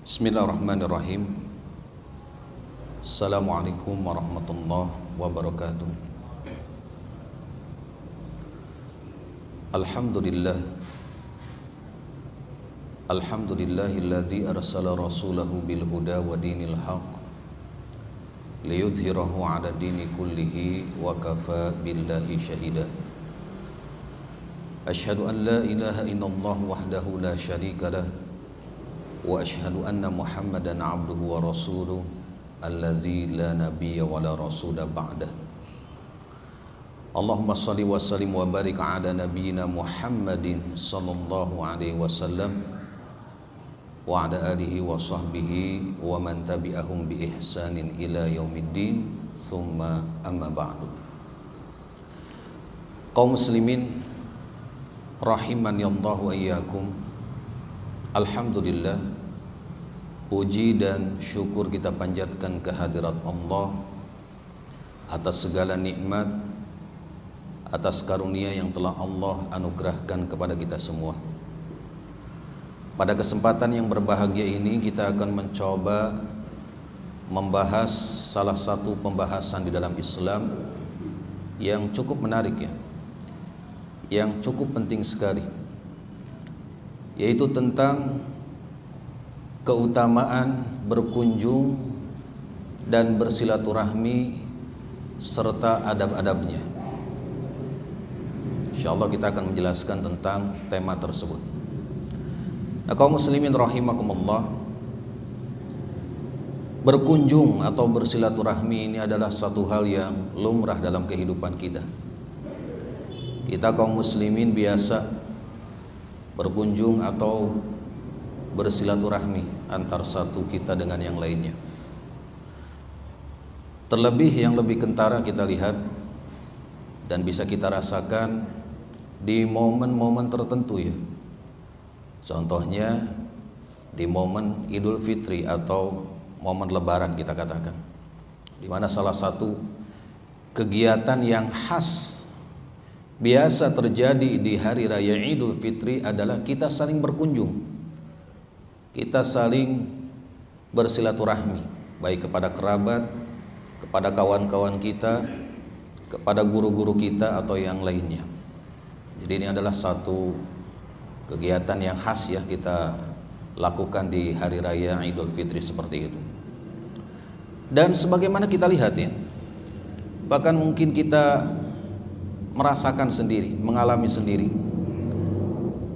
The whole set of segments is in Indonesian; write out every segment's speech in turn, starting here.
Bismillahirrahmanirrahim. Assalamualaikum warahmatullahi wabarakatuh. Alhamdulillah. Alhamdulillahilladzi arsala rasulahu bil huda wa dinil haqq liyudhhirahu 'ala dini kullihi wa kafa billahi syahida. Asyhadu an la ilaha illallah wahdahu la syarika lah wa asyhadu anna Muhammadan 'abduhu wa rasuluh allazi la nabiyya wa la rasula ba'dah. Allahumma shalli wa sallim wa barik 'ala nabiyyina Muhammadin sallallahu alaihi wasallam wa 'ala alihi wa sahbihi wa man tabi'ahum bi ihsanin ila yaumiddin, tsumma amma ba'du. Kaum muslimin rahimani Allah wa iyyakum. Alhamdulillah, puji dan syukur kita panjatkan kehadirat Allah atas segala nikmat, atas karunia yang telah Allah anugerahkan kepada kita semua. Pada kesempatan yang berbahagia ini kita akan mencoba membahas salah satu pembahasan di dalam Islam yang cukup menarik ya, yang cukup penting sekali, yaitu tentang keutamaan berkunjung dan bersilaturahmi serta adab-adabnya. Insyaallah kita akan menjelaskan tentang tema tersebut. Nah, kaum muslimin rahimakumullah, berkunjung atau bersilaturahmi ini adalah satu hal yang lumrah dalam kehidupan kita. Kita kaum muslimin biasa berkunjung atau bersilaturahmi antar satu kita dengan yang lainnya. Terlebih yang lebih kentara kita lihat dan bisa kita rasakan di momen-momen tertentu ya. Contohnya di momen Idul Fitri atau momen Lebaran kita katakan, di mana salah satu kegiatan yang khas biasa terjadi di hari raya Idul Fitri adalah kita saling berkunjung, kita saling bersilaturahmi, baik kepada kerabat, kepada kawan-kawan kita, kepada guru-guru kita atau yang lainnya. Jadi ini adalah satu kegiatan yang khas ya kita lakukan di hari raya Idul Fitri seperti itu. Dan sebagaimana kita lihat ya, bahkan mungkin kita merasakan sendiri, mengalami sendiri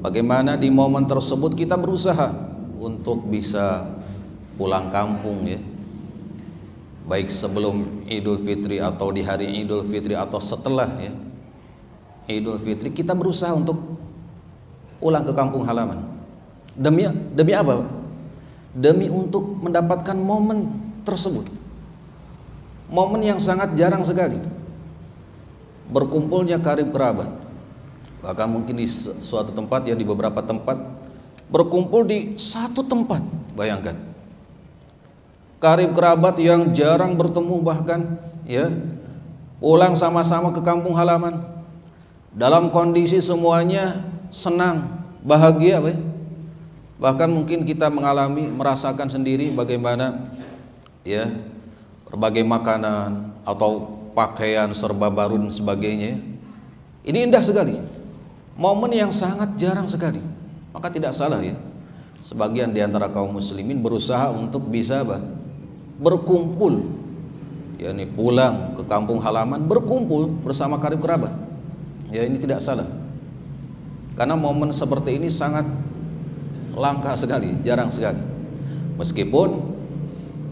bagaimana di momen tersebut kita berusaha untuk bisa pulang kampung ya, baik sebelum Idul Fitri atau di hari Idul Fitri atau setelah ya Idul Fitri, kita berusaha untuk pulang ke kampung halaman. Demi apa? Demi untuk mendapatkan momen tersebut, momen yang sangat jarang sekali, berkumpulnya karib kerabat. Bahkan mungkin di suatu tempat ya, di beberapa tempat berkumpul di satu tempat. Bayangkan, karib kerabat yang jarang bertemu bahkan ya, pulang sama-sama ke kampung halaman dalam kondisi semuanya senang, bahagia ya. Bahkan mungkin kita merasakan sendiri bagaimana ya, berbagai makanan atau pakaian serba baru dan sebagainya. Ini indah sekali, momen yang sangat jarang sekali. Maka tidak salah ya, sebagian di antara kaum muslimin berusaha untuk bisa berkumpul, yakni pulang ke kampung halaman, berkumpul bersama karib kerabat. Ya, ini tidak salah, karena momen seperti ini sangat langka sekali, jarang sekali. Meskipun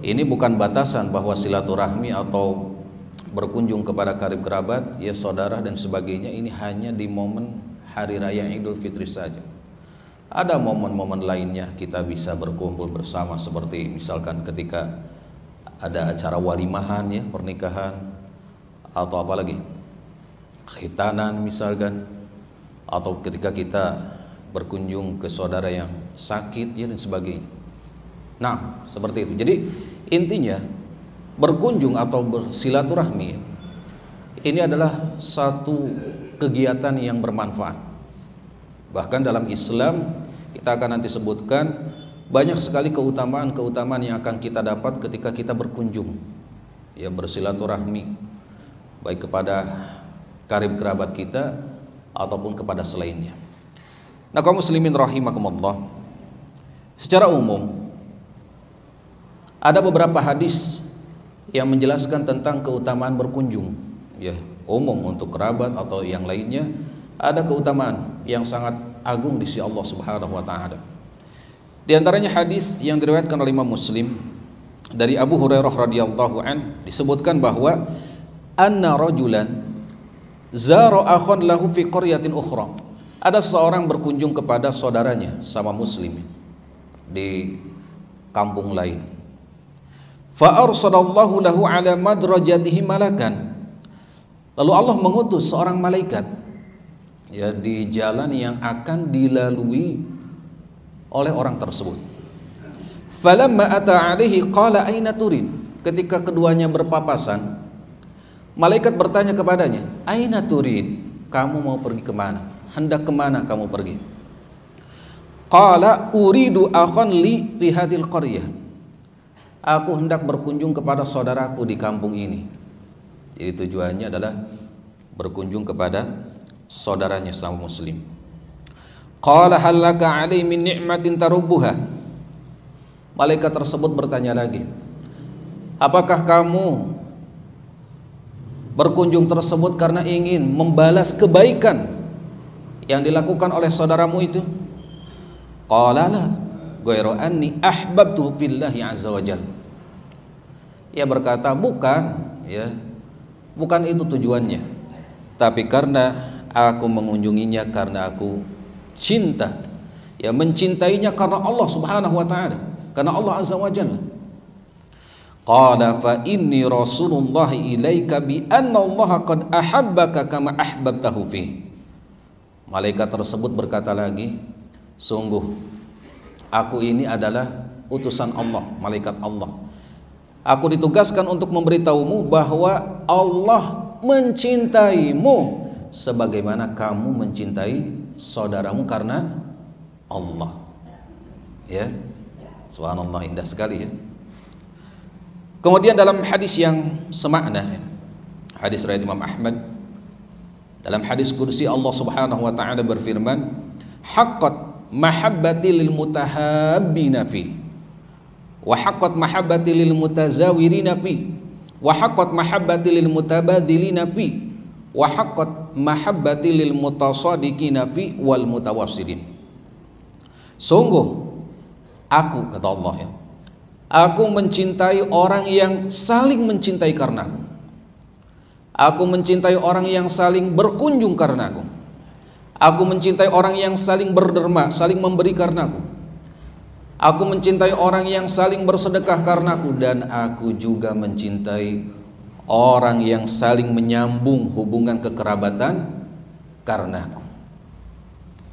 ini bukan batasan bahwa silaturahmi atau berkunjung kepada karib kerabat, ya saudara dan sebagainya, ini hanya di momen hari raya Idul Fitri saja. Ada momen-momen lainnya kita bisa berkumpul bersama, seperti misalkan ketika ada acara walimahan ya, pernikahan, atau apalagi khitanan misalkan, atau ketika kita berkunjung ke saudara yang sakit ya dan sebagainya. Nah, seperti itu. Jadi intinya berkunjung atau bersilaturahmi ini adalah satu kegiatan yang bermanfaat. Bahkan dalam Islam kita akan nanti sebutkan banyak sekali keutamaan-keutamaan yang akan kita dapat ketika kita berkunjung, ya, bersilaturahmi, baik kepada karib kerabat kita ataupun kepada selainnya. Nah, kaum muslimin rahimakumullah, secara umum ada beberapa hadis yang menjelaskan tentang keutamaan berkunjung, ya, umum untuk kerabat atau yang lainnya, ada keutamaan yang sangat agung di sisi Allah Subhanahu wa taala. Di antaranya hadis yang diriwayatkan oleh Imam Muslim dari Abu Hurairah radhiyallahu an, disebutkan bahwa anna rajulan zara akhan lahu fi qaryatin ukhra. Ada seorang berkunjung kepada saudaranya sama muslim di kampung lain. Fa arsalallahu lahu ala madrajatihi malakan. Lalu Allah mengutus seorang malaikat, ya, di jalan yang akan dilalui oleh orang tersebut. Falamma ata alaihi qala aina turid. Ketika keduanya berpapasan, malaikat bertanya kepadanya, aina turid, kamu mau pergi kemana? Hendak kemana kamu pergi? Qala uridu akhan li fi hadhil qaryah. Aku hendak berkunjung kepada saudaraku di kampung ini. Jadi tujuannya adalah berkunjung kepada saudaranya sama muslim. Qala hal laka alai min ni'matin tarubbuha. Malaikat tersebut bertanya lagi, apakah kamu berkunjung tersebut karena ingin membalas kebaikan yang dilakukan oleh saudaramu itu? Qala la ghairu anni ahbabtu fillahi azza wajalla. Ia berkata, bukan, ya, bukan itu tujuannya, tapi karena aku mengunjunginya karena aku cinta, ya, mencintainya karena Allah Subhanahu wa taala, karena Allah azza wa jalla. Qala fa inni rasulullah ilaika bi anna Allah qad ahabbaka kama ahbabtahu fi. Malaikat tersebut berkata lagi, sungguh aku ini adalah utusan Allah, malaikat Allah. Aku ditugaskan untuk memberitahumu bahwa Allah mencintaimu sebagaimana kamu mencintai saudaramu karena Allah. Ya, subhanallah, indah sekali, ya. Kemudian dalam hadis yang semakna, ya, hadis riwayat Imam Ahmad, dalam hadis qudsi Allah Subhanahu wa taala berfirman, haqqat mahabbati lil mutahabbina fi wa haqqat mahabbati lil mutazawirina fi wa haqqat mahabbati lil mutabadzilina fi wa haqqat mahabbati lil mutasadiqina fi wal mutawassilin. Sungguh aku, kata Allah, ya, aku mencintai orang yang saling mencintai karenaku. Aku mencintai orang yang saling berkunjung karenaku. Aku mencintai orang yang saling berderma, saling memberi karenaku. Aku mencintai orang yang saling bersedekah karenaku, dan aku juga mencintai orang yang saling menyambung hubungan kekerabatan karenaku.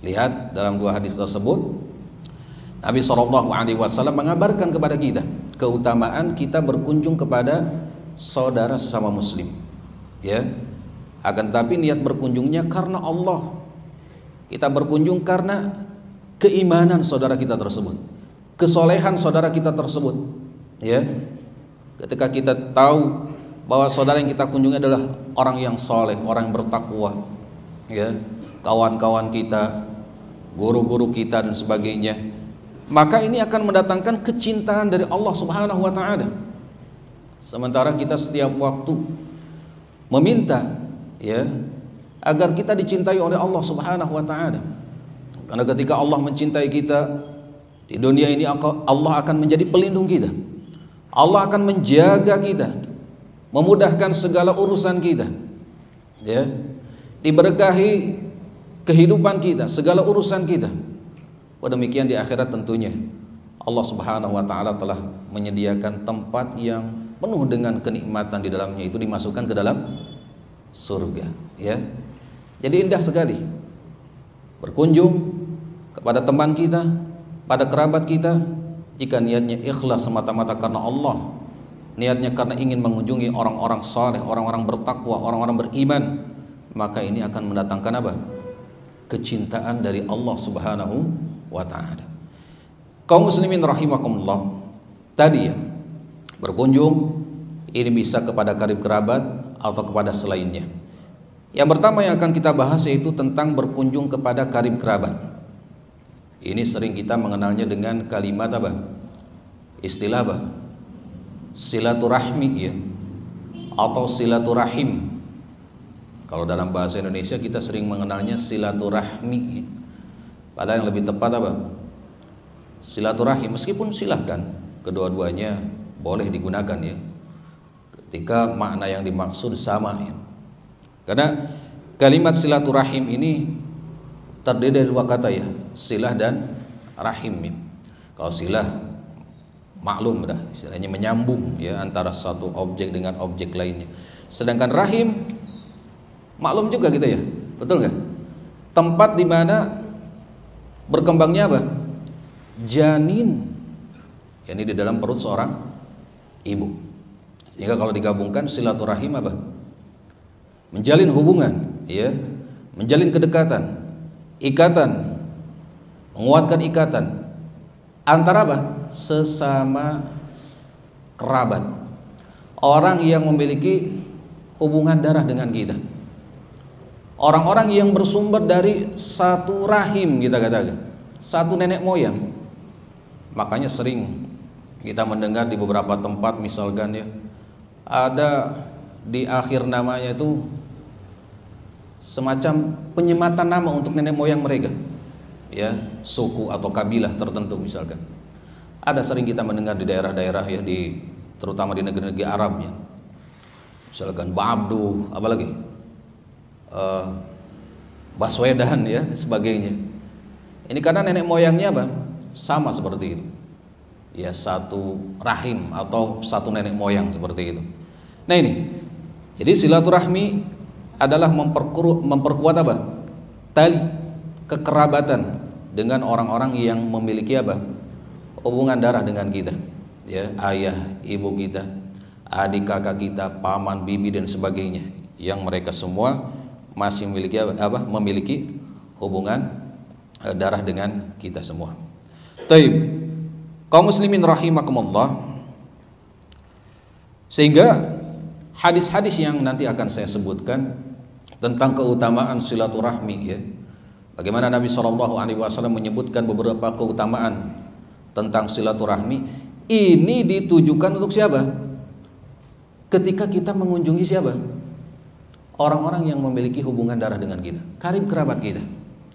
Lihat dalam dua hadis tersebut, Nabi SAW mengabarkan kepada kita keutamaan kita berkunjung kepada saudara sesama muslim, ya. Akan tetapi niat berkunjungnya karena Allah. Kita berkunjung karena keimanan saudara kita tersebut, kesolehan saudara kita tersebut, ya. Ketika kita tahu bahwa saudara yang kita kunjungi adalah orang yang soleh, orang yang bertakwa, ya, kawan-kawan kita, guru-guru kita dan sebagainya, maka ini akan mendatangkan kecintaan dari Allah Subhanahu wa taala. Sementara kita setiap waktu meminta, ya, agar kita dicintai oleh Allah Subhanahu wa taala. Karena ketika Allah mencintai kita di dunia ini, Allah akan menjadi pelindung kita. Allah akan menjaga kita, memudahkan segala urusan kita, ya, diberkahi kehidupan kita, segala urusan kita. Demikian di akhirat tentunya Allah Subhanahu wa taala telah menyediakan tempat yang penuh dengan kenikmatan, di dalamnya itu dimasukkan ke dalam surga, ya. Jadi indah sekali berkunjung kepada teman kita, pada kerabat kita, jika niatnya ikhlas semata-mata karena Allah, niatnya karena ingin mengunjungi orang-orang saleh, orang-orang bertakwa, orang-orang beriman, maka ini akan mendatangkan apa? Kecintaan dari Allah Subhanahu wa ta'ala. Kaum muslimin rahimakumullah, tadi ya, berkunjung ini bisa kepada karib kerabat atau kepada selainnya. Yang pertama yang akan kita bahas yaitu tentang berkunjung kepada karib kerabat. Ini sering kita mengenalnya dengan kalimat apa? Istilah apa? Silaturahmi ya, atau silaturahim. Kalau dalam bahasa Indonesia kita sering mengenalnya silaturahmi. Padahal yang lebih tepat apa? Silaturahim. Meskipun silahkan kedua-duanya boleh digunakan ya, ketika makna yang dimaksud sama ya. Karena kalimat silaturahim ini terdiri dari dua kata ya, silah dan rahim ya. Kalau silah maklum dah, istilahnya menyambung ya antara satu objek dengan objek lainnya. Sedangkan rahim maklum juga gitu ya, betul nggak? Tempat di mana berkembangnya apa? Janin, ini di dalam perut seorang ibu. Sehingga kalau digabungkan silaturahim apa? Menjalin hubungan, ya, menjalin kedekatan, ikatan, menguatkan ikatan antara apa? Sesama kerabat, orang yang memiliki hubungan darah dengan kita, orang-orang yang bersumber dari satu rahim, kita katakan satu nenek moyang. Makanya sering kita mendengar di beberapa tempat misalkan ya, ada di akhir namanya itu semacam penyematan nama untuk nenek moyang mereka ya, suku atau kabilah tertentu misalkan. Ada sering kita mendengar di daerah-daerah ya, terutama di negeri-negeri Arab ya, misalkan Ba'abdu, apalagi Baswedan ya, sebagainya. Ini karena nenek moyangnya apa? Sama seperti itu ya, satu rahim atau satu nenek moyang seperti itu. Nah ini, jadi silaturahmi adalah memperkuat apa? Tali kekerabatan dengan orang-orang yang memiliki apa? Hubungan darah dengan kita ya, ayah, ibu kita, adik kakak kita, paman, bibi dan sebagainya, yang mereka semua masih memiliki apa? Memiliki hubungan darah dengan kita semua. Taib, kaum muslimin rahimakumullah. Sehingga hadis-hadis yang nanti akan saya sebutkan tentang keutamaan silaturahmi ya, bagaimana Nabi SAW menyebutkan beberapa keutamaan tentang silaturahmi, ini ditujukan untuk siapa? Ketika kita mengunjungi siapa? Orang-orang yang memiliki hubungan darah dengan kita, karib kerabat kita,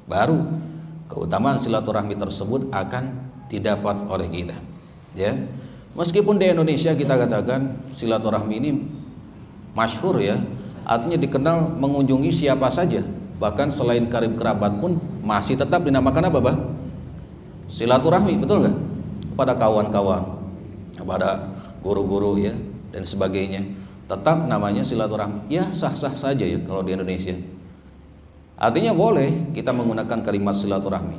baru keutamaan silaturahmi tersebut akan didapat oleh kita ya. Meskipun di Indonesia kita katakan silaturahmi ini masyhur ya, artinya dikenal mengunjungi siapa saja, bahkan selain karib kerabat pun masih tetap dinamakan apa bah? Silaturahmi, betul nggak? Kepada kawan-kawan, kepada guru-guru ya dan sebagainya, tetap namanya silaturahmi ya, sah-sah saja ya kalau di Indonesia. Artinya boleh kita menggunakan kalimat silaturahmi.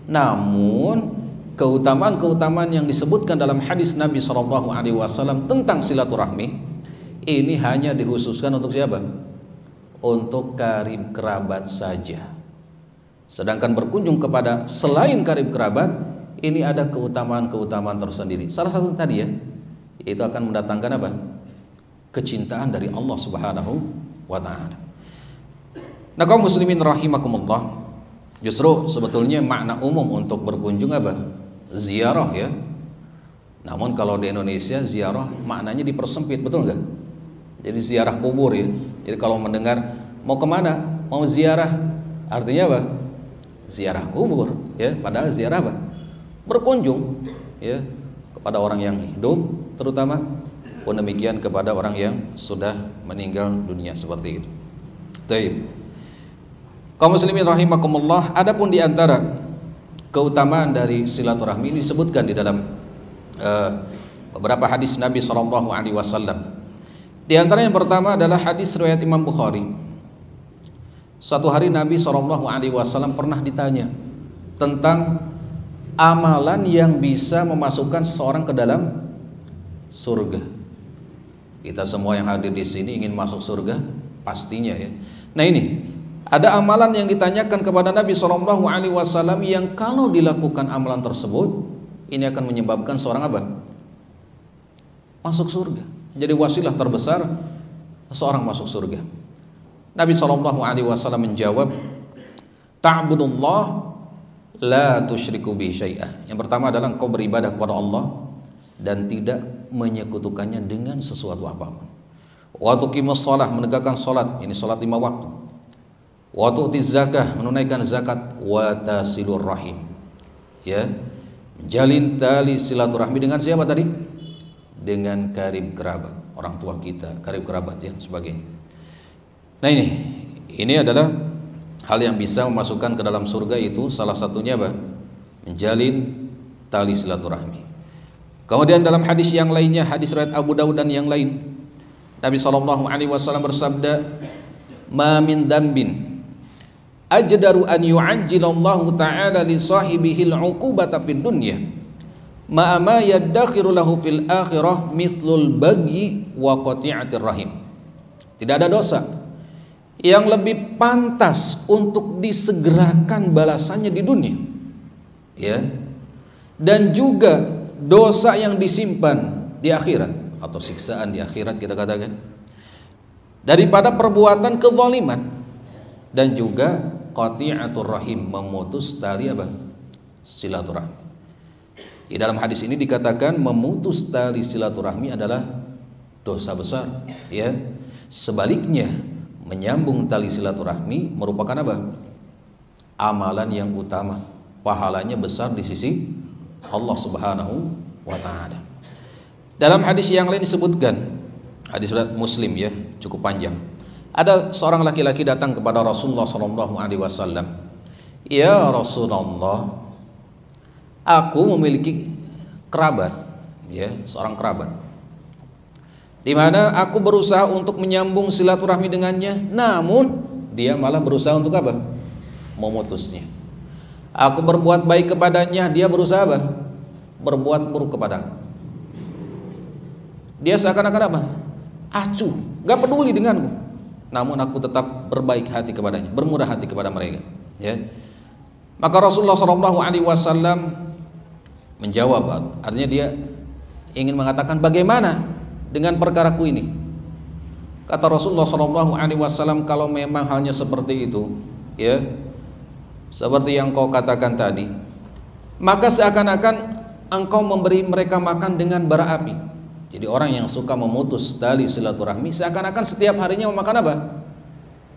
Namun keutamaan-keutamaan yang disebutkan dalam hadis Nabi SAW tentang silaturahmi ini hanya dikhususkan untuk siapa? Untuk karib kerabat saja. Sedangkan berkunjung kepada selain karib kerabat ini ada keutamaan-keutamaan tersendiri. Salah satu tadi ya, itu akan mendatangkan apa? Kecintaan dari Allah Subhanahu wa ta'ala. Nah kaum muslimin rahimakumullah, justru sebetulnya makna umum untuk berkunjung apa? Ziarah ya. Namun kalau di Indonesia ziarah maknanya dipersempit, betul nggak? Jadi ziarah kubur ya. Jadi kalau mendengar mau kemana? Mau ziarah, artinya apa? Ziarah kubur ya. Padahal ziarah apa? Berkunjung ya kepada orang yang hidup, terutama pun demikian kepada orang yang sudah meninggal dunia seperti itu. Baik. Kaum muslimin rahimakumullah, adapun di antara keutamaan dari silaturahmi ini disebutkan di dalam beberapa hadis Nabi SAW. Di antara yang pertama adalah hadis riwayat Imam Bukhari. Suatu hari Nabi SAW pernah ditanya tentang amalan yang bisa memasukkan seseorang ke dalam surga. Kita semua yang hadir di sini ingin masuk surga, pastinya ya. Nah ini ada amalan yang ditanyakan kepada Nabi SAW yang kalau dilakukan amalan tersebut ini akan menyebabkan seorang apa? Masuk surga. Jadi wasilah terbesar seorang masuk surga. Nabi SAW menjawab, ta'budullah la tusyriku bi syai'ah. Yang pertama adalah engkau beribadah kepada Allah dan tidak menyekutukannya dengan sesuatu apapun. Wa tuqimus shalah, menegakkan salat, ini salat 5 waktu. Wa tu'tiz zakah, menunaikan zakat. Wa tasilur rahim, ya, menjalin tali silaturahmi dengan siapa tadi? Dengan karib kerabat, orang tua kita, karib kerabat ya, sebagainya. Nah ini adalah hal yang bisa memasukkan ke dalam surga, itu salah satunya apa? Menjalin tali silaturahmi. Kemudian dalam hadis yang lainnya, hadis riwayat Abu Dawud dan yang lain, Nabi SAW bersabda, "Ma min dzambin ajdaru an yu'ajjilallahu ta'ala li sahibihil 'uqubata fid dunya ma ma yaddakhiru lahu fil akhirah mithlul baghi wa qati'atir rahim." Tidak ada dosa yang lebih pantas untuk disegerakan balasannya di dunia, ya, dan juga dosa yang disimpan di akhirat atau siksaan di akhirat kita katakan, daripada perbuatan kezaliman dan juga qati'atur rahim, memutus tali apa? Silaturahmi. Di dalam hadis ini dikatakan memutus tali silaturahmi adalah dosa besar, ya. Sebaliknya, menyambung tali silaturahmi merupakan apa? Amalan yang utama, pahalanya besar di sisi Allah Subhanahu wa ta'ala. Dalam hadis yang lain disebutkan, hadis riwayat Muslim ya, cukup panjang. Ada seorang laki-laki datang kepada Rasulullah SAW. Ya Rasulullah, aku memiliki kerabat, ya, seorang kerabat, di mana aku berusaha untuk menyambung silaturahmi dengannya, namun dia malah berusaha untuk apa? Memutusnya. Aku berbuat baik kepadanya, dia berusaha apa? Berbuat buruk kepadaku. Dia seakan-akan apa? Acuh, gak peduli denganku, namun aku tetap berbaik hati kepadanya, bermurah hati kepada mereka, ya. Maka Rasulullah SAW menjawab, artinya dia ingin mengatakan bagaimana dengan perkaraku ini. Kata Rasulullah SAW, kalau memang halnya seperti itu, ya, seperti yang kau katakan tadi, maka seakan-akan engkau memberi mereka makan dengan bara api. Jadi orang yang suka memutus tali silaturahmi seakan-akan setiap harinya memakan apa?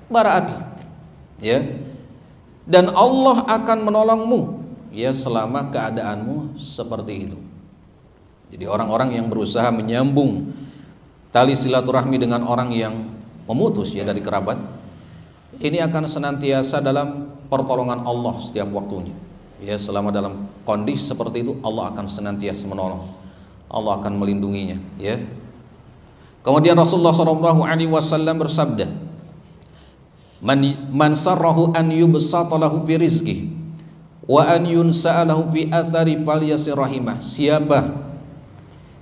Bara api, ya. Dan Allah akan menolongmu, ya, selama keadaanmu seperti itu. Jadi orang-orang yang berusaha menyambung tali silaturahmi dengan orang yang memutus, ya, dari kerabat, ini akan senantiasa dalam pertolongan Allah setiap waktunya, ya. Selama dalam kondisi seperti itu, Allah akan senantiasa menolong, Allah akan melindunginya, ya. Kemudian Rasulullah SAW bersabda, man sarrahu an yubsata lahu fi rizqihi wa an yunsa'a lahu fi athari falyasir rahimah. Siapa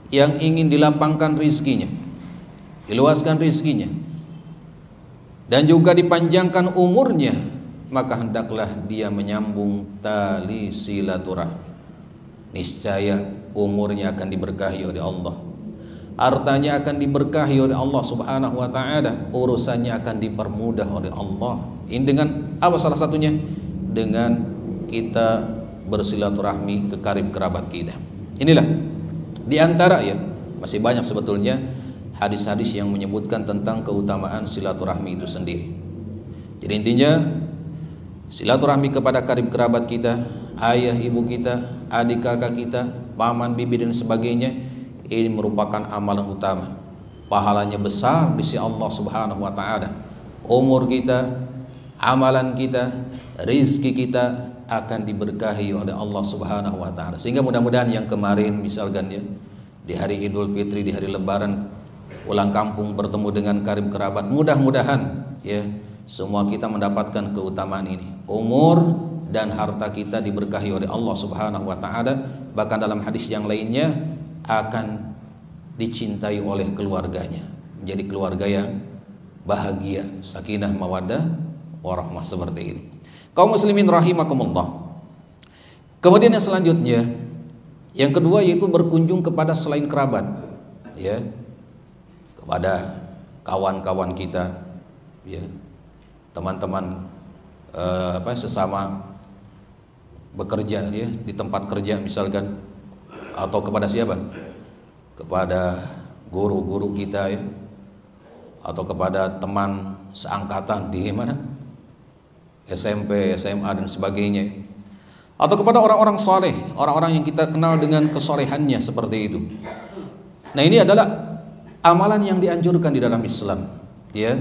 yang ingin dilapangkan rizkinya, diluaskan rizkinya, dan juga dipanjangkan umurnya, maka hendaklah dia menyambung tali silaturahmi. Niscaya umurnya akan diberkahi oleh Allah, hartanya akan diberkahi oleh Allah Subhanahu wa ta'ala, urusannya akan dipermudah oleh Allah. Ini dengan apa? Salah satunya dengan kita bersilaturahmi ke karib kerabat kita. Inilah di antara, ya, masih banyak sebetulnya hadis-hadis yang menyebutkan tentang keutamaan silaturahmi itu sendiri. Jadi intinya, silaturahmi kepada karib kerabat kita, ayah ibu kita, adik kakak kita, paman bibi dan sebagainya, ini merupakan amalan utama, pahalanya besar di sisi Allah Subhanahu wa ta'ala. Umur kita, amalan kita, rizki kita akan diberkahi oleh Allah Subhanahu wa ta'ala. Sehingga mudah-mudahan yang kemarin misalkan, ya, di hari Idul Fitri, di hari Lebaran, pulang kampung bertemu dengan karib kerabat, mudah-mudahan, ya, semua kita mendapatkan keutamaan ini. Umur dan harta kita diberkahi oleh Allah Subhanahu wa ta'ala. Bahkan dalam hadis yang lainnya akan dicintai oleh keluarganya, menjadi keluarga yang bahagia, sakinah mawaddah warahmah, seperti ini. Kaum muslimin rahimakumullah. Kemudian yang selanjutnya, Yang kedua yaitu berkunjung kepada selain kerabat, ya, kepada kawan-kawan kita, ya, teman-teman sesama bekerja, ya, di tempat kerja misalkan, atau kepada siapa? Kepada guru-guru kita, ya, atau kepada teman seangkatan di mana? SMP, SMA dan sebagainya, atau kepada orang-orang soleh, orang-orang yang kita kenal dengan kesolehannya seperti itu. Nah, ini adalah amalan yang dianjurkan di dalam Islam, ya,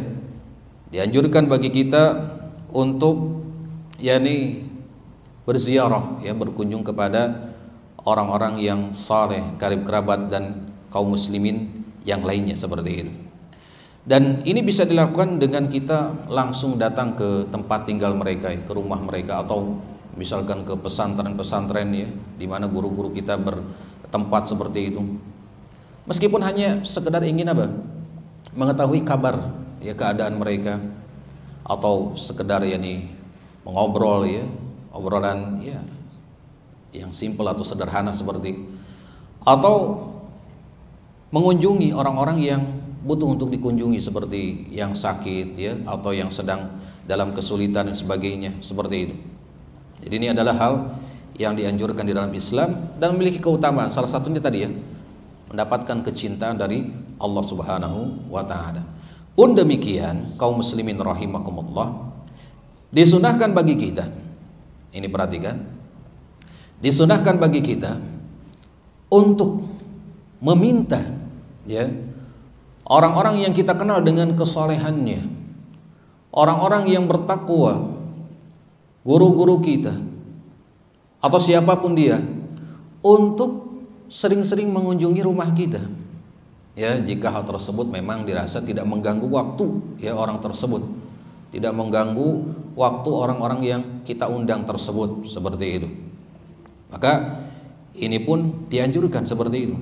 dianjurkan bagi kita untuk yakni berziarah, ya, berkunjung kepada orang-orang yang saleh, karib kerabat dan kaum muslimin yang lainnya seperti itu. Dan ini bisa dilakukan dengan kita langsung datang ke tempat tinggal mereka, ke rumah mereka, atau misalkan ke pesantren-pesantren, ya, di mana guru-guru kita bertempat seperti itu. Meskipun hanya sekedar ingin apa? Mengetahui kabar, ya, keadaan mereka, atau sekedar yakni mengobrol, ya, obrolan, ya, yang simpel atau sederhana seperti, atau mengunjungi orang-orang yang butuh untuk dikunjungi seperti yang sakit, ya, atau yang sedang dalam kesulitan dan sebagainya seperti itu. Jadi ini adalah hal yang dianjurkan di dalam Islam dan memiliki keutamaan. Salah satunya tadi, ya, mendapatkan kecintaan dari Allah Subhanahu wa taala. Pun demikian, kaum muslimin rahimakumullah, disunahkan bagi kita, ini perhatikan, disunahkan bagi kita untuk meminta, ya, orang-orang yang kita kenal dengan kesolehannya, orang-orang yang bertakwa, guru-guru kita, atau siapapun dia, untuk sering-sering mengunjungi rumah kita, ya, jika hal tersebut memang dirasa tidak mengganggu waktu, ya, orang tersebut, tidak mengganggu waktu orang-orang yang kita undang tersebut seperti itu. Maka ini pun dianjurkan seperti itu.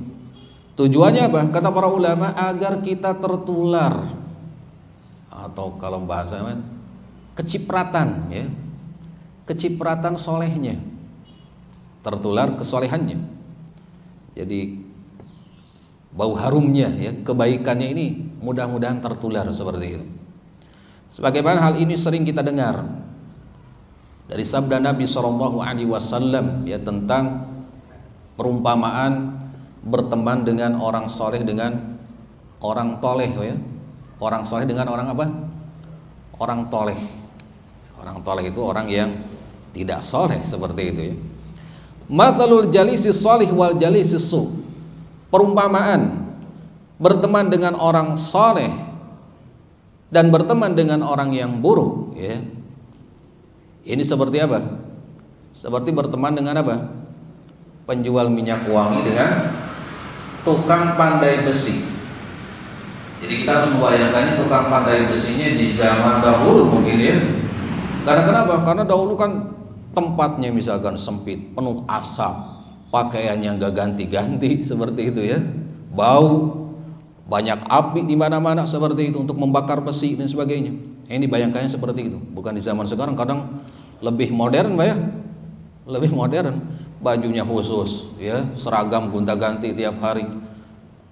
Tujuannya apa? Kata para ulama, agar kita tertular, atau kalau bahasa kecipratan, ya, kecipratan solehnya, tertular kesolehannya. Jadi bau harumnya, ya, kebaikannya ini mudah-mudahan tertular seperti itu. Sebagaimana hal ini sering kita dengar dari sabda Nabi SAW, ya, tentang perumpamaan berteman dengan orang soleh dengan orang toleh, ya. Orang soleh dengan orang apa? Orang toleh. Orang toleh itu orang yang tidak soleh seperti itu, ya. Mathalul jalisi sholih wal jalisi su. Perumpamaan berteman dengan orang soleh dan berteman dengan orang yang buruk, ya. Ini seperti apa? Seperti berteman dengan apa? Penjual minyak wangi dengan tukang pandai besi. Jadi kita harus membayangkannya tukang pandai besinya di zaman dahulu mungkin, ya. Karena kenapa? Karena dahulu kan tempatnya misalkan sempit, penuh asap, pakaiannya nggak ganti-ganti seperti itu, ya, bau, banyak api di mana-mana seperti itu untuk membakar besi dan sebagainya. Ini bayangkannya seperti itu. Bukan di zaman sekarang, kadang lebih modern, Pak, ya, lebih modern, bajunya khusus, ya, seragam gonta-ganti tiap hari,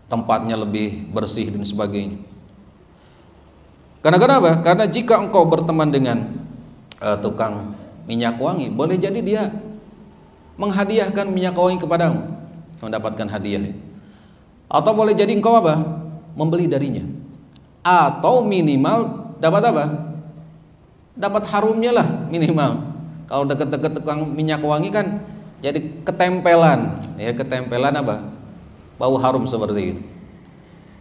tempatnya lebih bersih dan sebagainya. Karena kenapa? Karena jika engkau berteman dengan tukang minyak wangi, boleh jadi dia menghadiahkan minyak wangi kepadamu, mendapatkan hadiah, atau boleh jadi engkau apa? Membeli darinya, atau minimal dapat apa? Dapat harumnya lah minimal. Kalau deket-deket tukang minyak wangi kan jadi ketempelan, ya, ketempelan apa? Bau harum seperti itu.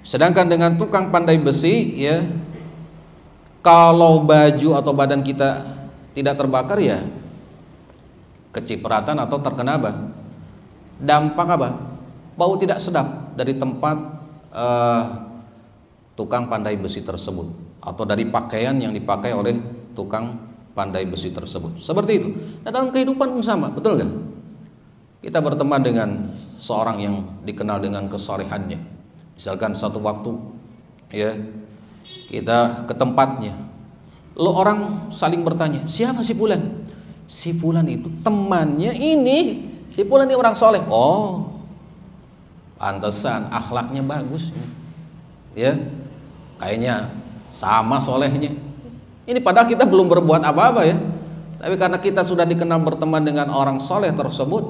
Sedangkan dengan tukang pandai besi, ya, kalau baju atau badan kita tidak terbakar, ya, kecipratan atau terkena apa? Dampak apa? Bau tidak sedap dari tempat tukang pandai besi tersebut, atau dari pakaian yang dipakai oleh tukang pandai besi tersebut. Seperti itu. Nah, dalam kehidupan pun sama, betul nggak? Kita berteman dengan seorang yang dikenal dengan kesolehannya. Misalkan satu waktu, ya, kita ke tempatnya, lalu orang saling bertanya, siapa si fulan? Si fulan itu temannya ini si fulan ini orang soleh. Oh, pantesan akhlaknya bagus, ya, kayaknya sama solehnya. Ini padahal kita belum berbuat apa-apa ya, tapi karena kita sudah dikenal berteman dengan orang soleh tersebut,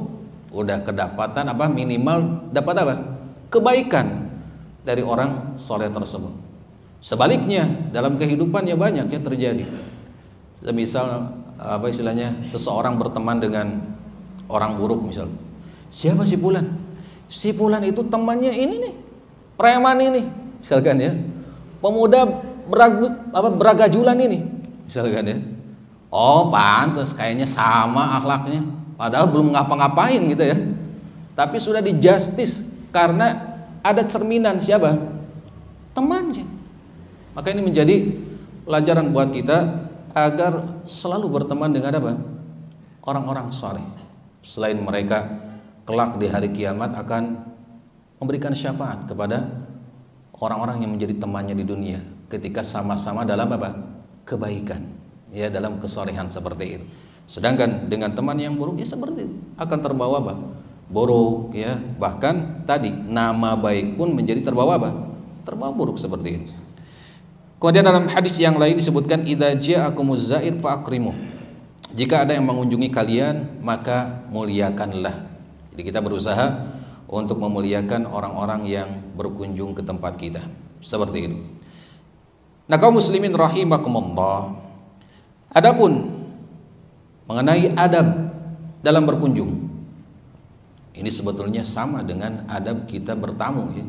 udah kedapatan apa, minimal dapat apa, kebaikan dari orang soleh tersebut. Sebaliknya dalam kehidupannya banyak ya terjadi. Semisal apa istilahnya, seseorang berteman dengan orang buruk misal. Siapa si fulan? Si fulan itu temannya ini nih, preman ini, misalkan ya. Pemuda beragajulan ini, misalkan ya. Oh, pantas kayaknya sama akhlaknya, padahal belum ngapa-ngapain gitu ya. Tapi sudah di-justice karena ada cerminan siapa? Temannya. Maka ini menjadi pelajaran buat kita agar selalu berteman dengan apa? Orang-orang saleh. Selain mereka kelak di hari kiamat akan memberikan syafaat kepada orang-orang yang menjadi temannya di dunia ketika sama-sama dalam apa? Kebaikan, ya, dalam kesalehan seperti itu. Sedangkan dengan teman yang buruk ya seperti itu, akan terbawa apa? Buruk ya, bahkan tadi nama baik pun menjadi terbawa apa? Terbawa buruk seperti itu. Kemudian dalam hadis yang lain disebutkan idza ja'akumuz za'ir fa'akrimu. Jika ada yang mengunjungi kalian maka muliakanlah. Jadi kita berusaha untuk memuliakan orang-orang yang berkunjung ke tempat kita. Seperti itu. Nah, kaum muslimin rahimakumullah. Adapun mengenai adab dalam berkunjung, ini sebetulnya sama dengan adab kita bertamu ya,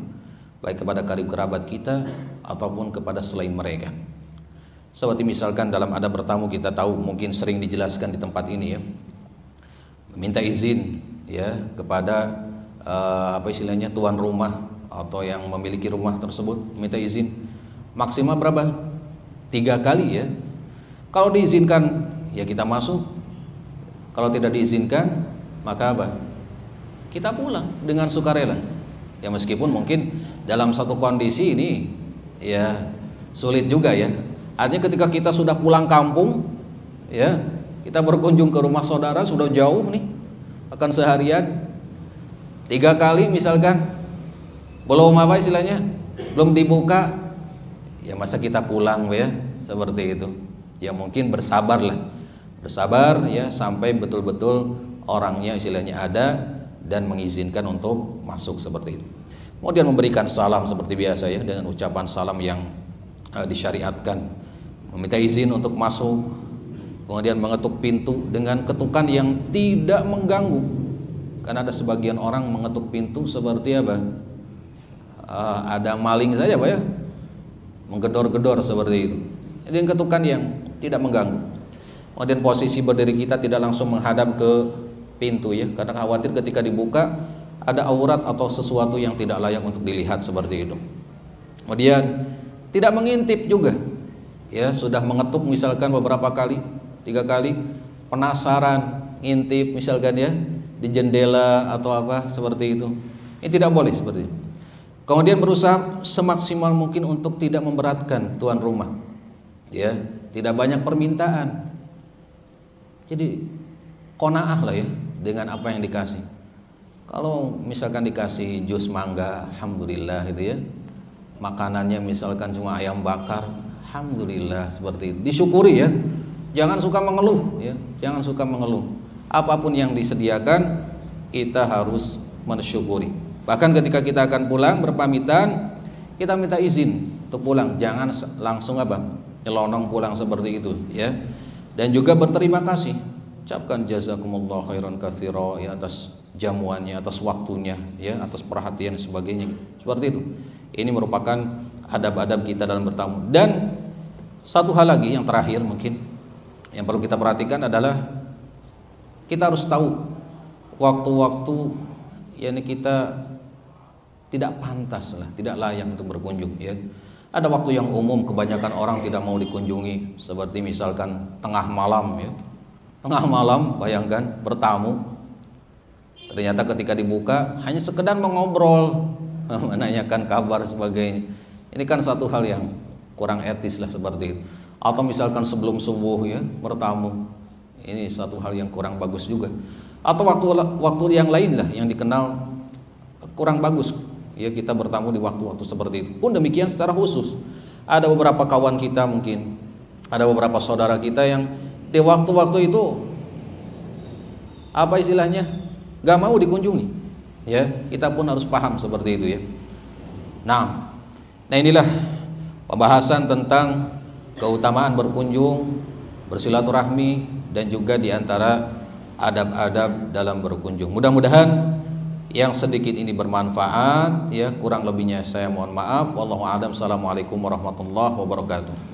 baik kepada karib kerabat kita ataupun kepada selain mereka. Seperti misalkan dalam adab bertamu kita tahu mungkin sering dijelaskan di tempat ini ya, meminta izin ya kepada apa istilahnya tuan rumah atau yang memiliki rumah tersebut, minta izin maksimal berapa? 3 kali ya. Kalau diizinkan ya kita masuk, kalau tidak diizinkan maka apa? Kita pulang dengan sukarela. Ya meskipun mungkin dalam satu kondisi ini ya sulit juga ya. Artinya ketika kita sudah pulang kampung ya, kita berkunjung ke rumah saudara sudah jauh nih, akan seharian 3 kali misalkan belum apa istilahnya, belum dibuka, ya masa kita pulang ya seperti itu. Ya mungkin bersabarlah, bersabar ya sampai betul-betul orangnya istilahnya ada dan mengizinkan untuk masuk seperti itu. Kemudian memberikan salam seperti biasa ya, dengan ucapan salam yang disyariatkan, meminta izin untuk masuk, kemudian mengetuk pintu dengan ketukan yang tidak mengganggu. Karena ada sebagian orang mengetuk pintu seperti apa? Ada maling saja Pak ya, menggedor-gedor seperti itu. Jadi ketukan yang tidak mengganggu. Kemudian posisi berdiri kita tidak langsung menghadap ke pintu ya, karena khawatir ketika dibuka ada aurat atau sesuatu yang tidak layak untuk dilihat seperti itu. Kemudian tidak mengintip juga ya, sudah mengetuk misalkan beberapa kali, 3 kali, penasaran ngintip misalkan ya di jendela atau apa seperti itu, ini tidak boleh seperti itu. Kemudian berusaha semaksimal mungkin untuk tidak memberatkan tuan rumah ya, tidak banyak permintaan, jadi qanaah lah ya dengan apa yang dikasih. Kalau misalkan dikasih jus mangga, alhamdulillah itu ya. Makanannya misalkan cuma ayam bakar, alhamdulillah seperti itu. Disyukuri ya. Jangan suka mengeluh ya. Jangan suka mengeluh. Apapun yang disediakan kita harus mensyukuri. Bahkan ketika kita akan pulang berpamitan, kita minta izin untuk pulang. Jangan langsung apa? Nyelonong pulang seperti itu ya. Dan juga berterima kasih. Ucapkan jazakumullah khairan katsira ya atas jamuannya, atas waktunya ya, atas perhatian dan sebagainya. Seperti itu. Ini merupakan adab-adab kita dalam bertamu. Dan satu hal lagi yang terakhir mungkin yang perlu kita perhatikan adalah kita harus tahu waktu-waktu yakni kita tidak pantas lah, tidak layak untuk berkunjung ya. Ada waktu yang umum kebanyakan orang tidak mau dikunjungi, seperti misalkan tengah malam ya. Tengah malam bayangkan bertamu, ternyata ketika dibuka hanya sekedar mengobrol, menanyakan kabar sebagainya. Ini kan satu hal yang kurang etis lah seperti itu. Atau misalkan sebelum subuh ya bertamu, ini satu hal yang kurang bagus juga. atau waktu yang lain lah yang dikenal kurang bagus ya kita bertamu di waktu-waktu seperti itu. Pun demikian secara khusus ada beberapa kawan kita, mungkin ada beberapa saudara kita yang di waktu-waktu itu apa istilahnya gak mau dikunjungi ya, kita pun harus paham seperti itu ya. Nah inilah pembahasan tentang keutamaan berkunjung, bersilaturahmi, dan juga diantara adab-adab dalam berkunjung. Mudah-mudahan yang sedikit ini bermanfaat ya, kurang lebihnya saya mohon maaf. Wallahu a'lam. Assalamualaikum warahmatullahi wabarakatuh.